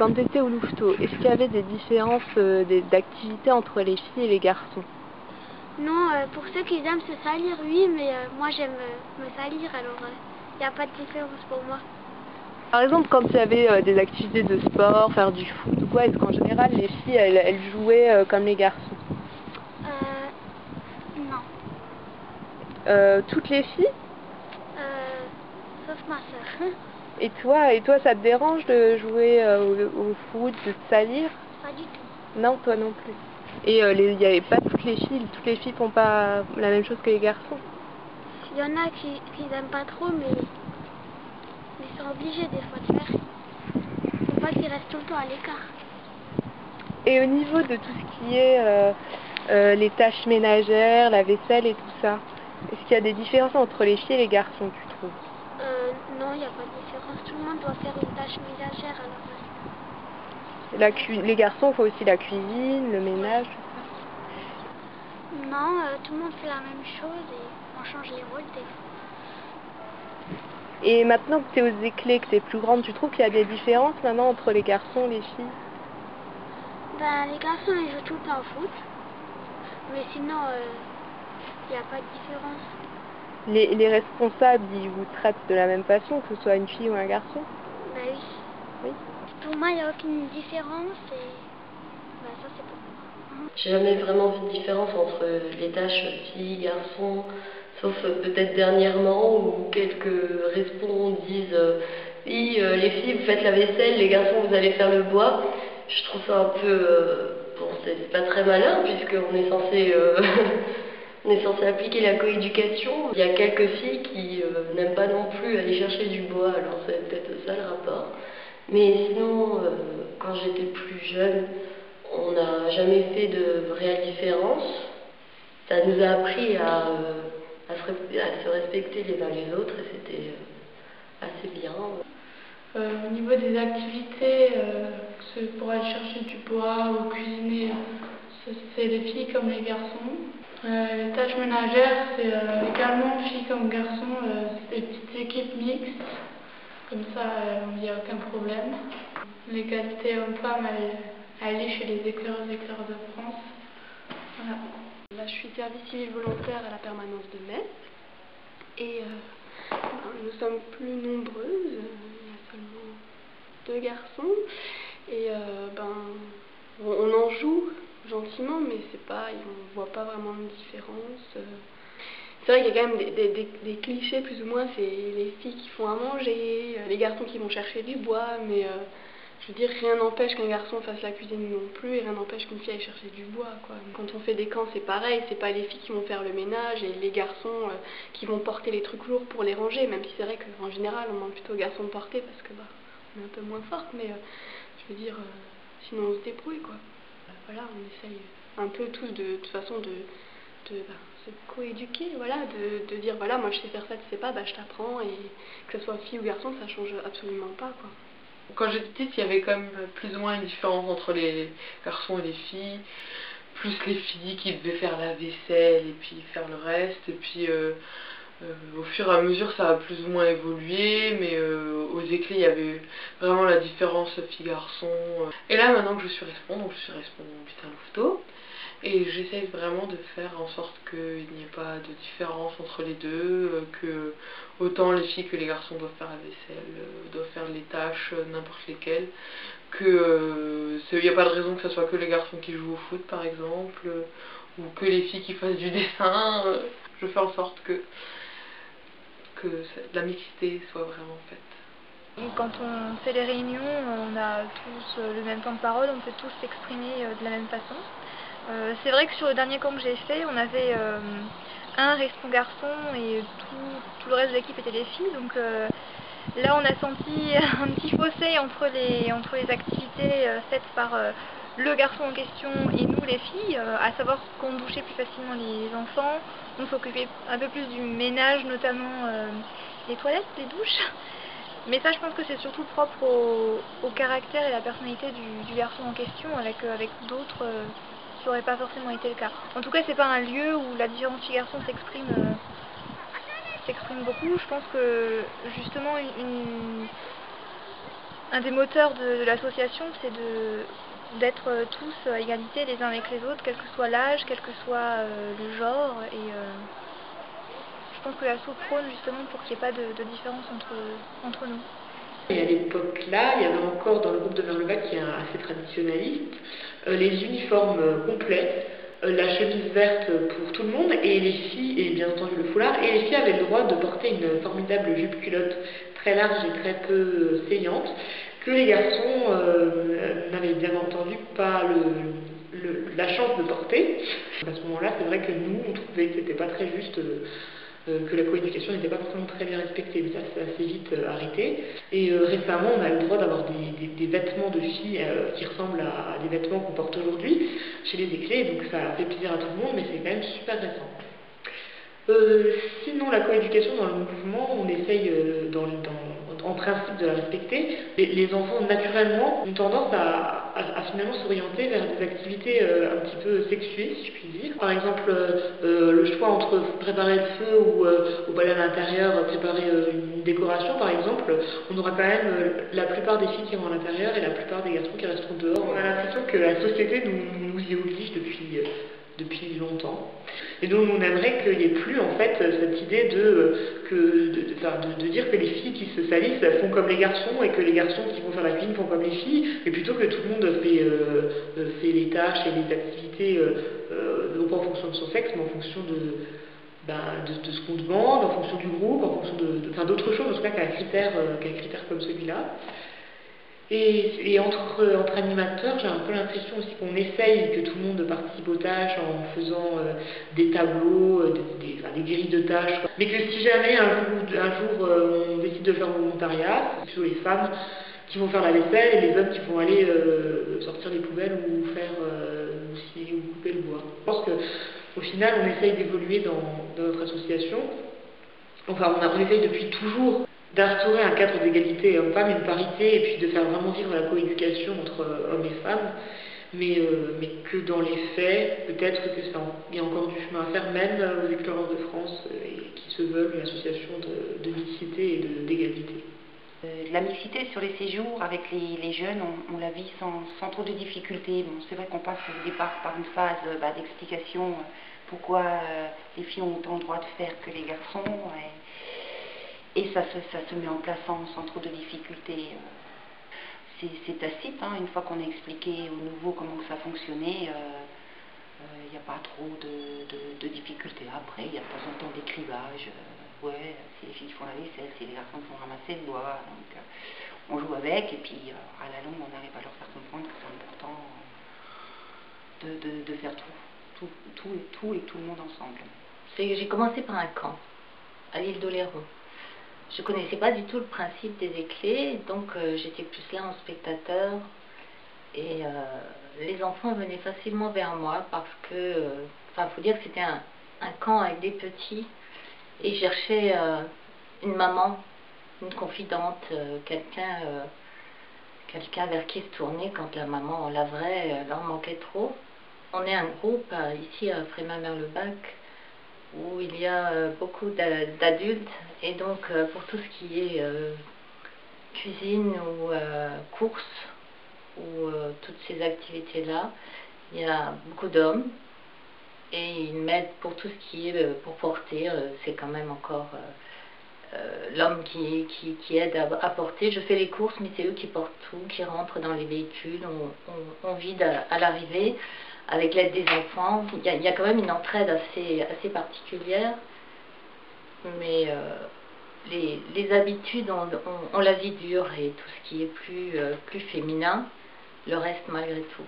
Quand tu étais au Louveteau, est-ce qu'il y avait des différences d'activités entre les filles et les garçons? Non, pour ceux qui aiment se salir, oui, mais moi j'aime me salir, alors il n'y a pas de différence pour moi. Par exemple, quand il y avait des activités de sport, faire du foot ou quoi, est-ce qu'en général les filles elles jouaient comme les garçons? Non. Toutes les filles? Sauf ma soeur. Et toi, ça te dérange de jouer au foot, de te salir? Pas du tout. Non, toi non plus. Et il n'y avait pas toutes les filles font pas la même chose que les garçons? Il y en a qui n'aiment pas trop, mais ils sont obligés des fois de faire. Faut pas qu'ils restent tout le temps à l'écart. Et au niveau de tout ce qui est les tâches ménagères, la vaisselle et tout ça, est-ce qu'il y a des différences entre les filles et les garçons, tu trouves? Non, il n'y a pas de différence. Tout le monde doit faire une tâche ménagère Les garçons font aussi la cuisine, le ménage, tout ça. Non, tout le monde fait la même chose et on change les rôles des fois. Et maintenant que tu es aux éclés, que tu es plus grande, tu trouves qu'il y a des différences maintenant entre les garçons et les filles? Ben, les garçons ils jouent tout le temps au foot, mais sinon il n'y a pas de différence. Les responsables, ils vous traitent de la même façon, que ce soit une fille ou un garçon? Ben oui. Oui. Pour moi, il n'y a aucune différence et ben, ça c'est pour moi. J'ai jamais vraiment vu de différence entre les tâches filles, garçons, sauf peut-être dernièrement où quelques respons disent oui, les filles vous faites la vaisselle, les garçons vous allez faire le bois. Je trouve ça un peu bon, c'est pas très malin puisqu'on est censé on est censé appliquer la coéducation. Il y a quelques filles qui n'aiment pas non plus aller chercher du bois, alors c'est peut-être ça le rapport. Mais sinon, quand j'étais plus jeune, on n'a jamais fait de réelle différence. Ça nous a appris à se respecter les uns les autres et c'était assez bien. Au niveau des activités, pour aller chercher du bois ou cuisiner, c'est les filles comme les garçons. Les tâches ménagères, c'est également filles comme garçons, c'est des petites équipes mixtes. Comme ça, il n'y a aucun problème. L'égalité homme-femme, elle est chez les éclaireurs de France. Voilà. Là, je suis service civil volontaire à la permanence de Metz. Et nous sommes plus nombreuses. Il y a seulement 2 garçons. Et on en joue gentiment, mais c'est pas, on voit pas vraiment de différence. C'est vrai qu'il y a quand même des clichés plus ou moins, c'est les filles qui font à manger, les garçons qui vont chercher du bois, mais je veux dire, rien n'empêche qu'un garçon fasse la cuisine non plus, et rien n'empêche qu'une fille aille chercher du bois, quoi. Quand on fait des camps, c'est pareil, c'est pas les filles qui vont faire le ménage et les garçons qui vont porter les trucs lourds pour les ranger, même si c'est vrai qu'en général, on demande plutôt aux garçons de porter parce que on est un peu moins forte, mais je veux dire, sinon on se débrouille, quoi. Voilà, on essaye un peu tous de toute façon de se coéduquer, voilà, de dire voilà, moi je sais faire ça, tu sais pas, je t'apprends, et que ce soit fille ou garçon, ça change absolument pas, quoi. Quand j'étais petite, il y avait quand même plus ou moins une différence entre les garçons et les filles, plus les filles qui devaient faire la vaisselle et puis faire le reste, et puis au fur et à mesure ça a plus ou moins évolué, mais aux éclés il y avait vraiment la différence filles-garçons. Et là maintenant que je suis respon, donc je suis respon du Saint-Louveteau, et j'essaye vraiment de faire en sorte qu'il n'y ait pas de différence entre les deux, que autant les filles que les garçons doivent faire la vaisselle, doivent faire les tâches, n'importe lesquelles, que il n'y a pas de raison que ce soit que les garçons qui jouent au foot par exemple, ou que les filles qui fassent du dessin. Je fais en sorte que la mixité soit vraiment faite. Et quand on fait les réunions, on a tous le même temps de parole, on peut tous s'exprimer de la même façon. C'est vrai que sur le dernier camp que j'ai fait, on avait un responsable garçon et tout le reste de l'équipe était des filles. Donc là, on a senti un petit fossé entre les activités faites par le garçon en question et nous les filles, à savoir qu'on douchait plus facilement les enfants, on s'occupait un peu plus du ménage, notamment les toilettes, les douches. Mais ça, je pense que c'est surtout propre au caractère et la personnalité du garçon en question, avec d'autres, ça n'aurait pas forcément été le cas. En tout cas, c'est pas un lieu où la différence filles-garçons s'exprime beaucoup. Je pense que justement un des moteurs de l'association, c'est d'être tous à égalité les uns avec les autres, quel que soit l'âge, quel que soit le genre. Et je pense que l'asso prône justement pour qu'il n'y ait pas de différence entre nous. Et à l'époque-là, il y avait encore dans le groupe de Merlebac, qui est assez traditionnaliste, les uniformes complets, la chemise verte pour tout le monde, et les filles, et bien entendu le foulard, et les filles avaient le droit de porter une formidable jupe-culotte très large et très peu saignante, que les garçons n'avaient bien entendu pas la chance de porter. À ce moment-là, c'est vrai que nous, on trouvait que c'était pas très juste, que la coéducation n'était pas forcément très bien respectée, mais ça s'est assez vite arrêté. Et récemment, on a le droit d'avoir des vêtements de filles qui ressemblent à des vêtements qu'on porte aujourd'hui chez les éclés, donc ça fait plaisir à tout le monde, mais c'est quand même super récent. Sinon, la coéducation dans le mouvement, on essaye en principe de la respecter. Les enfants, naturellement, ont tendance à finalement s'orienter vers des activités un petit peu sexuées, si je puis dire. Par exemple, le choix entre préparer le feu ou aller à l'intérieur, préparer une décoration, par exemple, on aura quand même la plupart des filles qui vont à l'intérieur et la plupart des garçons qui resteront dehors. On a l'impression que la société nous y oblige depuis longtemps. Et donc on aimerait qu'il n'y ait plus en fait cette idée de dire que les filles qui se salissent font comme les garçons et que les garçons qui vont faire la cuisine font comme les filles, mais plutôt que tout le monde fait les tâches et les activités non pas en fonction de son sexe, mais en fonction de ce qu'on demande, en fonction du groupe, en fonction d'autres choses, en tout cas qu'un critère comme celui-là. Et entre animateurs, j'ai un peu l'impression aussi qu'on essaye que tout le monde participe aux tâches en faisant des tableaux, des grilles de tâches. Mais que si jamais un jour on décide de faire un volontariat, c'est plutôt les femmes qui vont faire la vaisselle et les hommes qui vont aller sortir les poubelles ou couper le bois. Je pense qu'au final, on essaye d'évoluer dans notre association. Enfin, on essaye depuis toujours d'instaurer un cadre d'égalité homme-femme, une parité, et puis de faire vraiment vivre la coéducation entre hommes et femmes, mais que dans les faits, peut-être qu'il y a encore du chemin à faire, même aux Éclaireurs de France, qui se veulent une association de mixité et d'égalité. La mixité sur les séjours avec les jeunes, on la vit sans trop de difficultés. Bon, c'est vrai qu'on passe au départ par une phase d'explication pourquoi les filles ont autant le droit de faire que les garçons. Et ça se met en place sans trop de difficultés. C'est tacite, hein, une fois qu'on a expliqué aux nouveaux comment que ça fonctionnait, il n'y a pas trop de difficultés. Après, il y a de temps en temps des clivages. Ouais, si les filles font la vaisselle, si les garçons font ramasser le bois. Donc on joue avec, et puis à la longue, on arrive à leur faire comprendre que c'est important de faire tout et tout le monde ensemble. J'ai commencé par un camp à l'île d'Oléron. Je ne connaissais pas du tout le principe des éclés, donc j'étais plus là en spectateur. Et les enfants venaient facilement vers moi parce que, il faut dire que c'était un camp avec des petits. Et ils cherchaient une maman, une confidente, quelqu'un vers qui se tourner quand la maman, la vraie, leur manquait trop. On est un groupe ici à Frémin-Merlebac où il y a beaucoup d'adultes, et donc pour tout ce qui est cuisine ou courses ou toutes ces activités-là, il y a beaucoup d'hommes, et ils m'aident pour tout ce qui est pour porter, c'est quand même encore l'homme qui aide à porter. Je fais les courses, mais c'est eux qui portent tout, qui rentrent dans les véhicules, on vide à l'arrivée. Avec l'aide des enfants, il y a quand même une entraide assez particulière, mais les habitudes, on la vie dure, et tout ce qui est plus féminin, le reste malgré tout.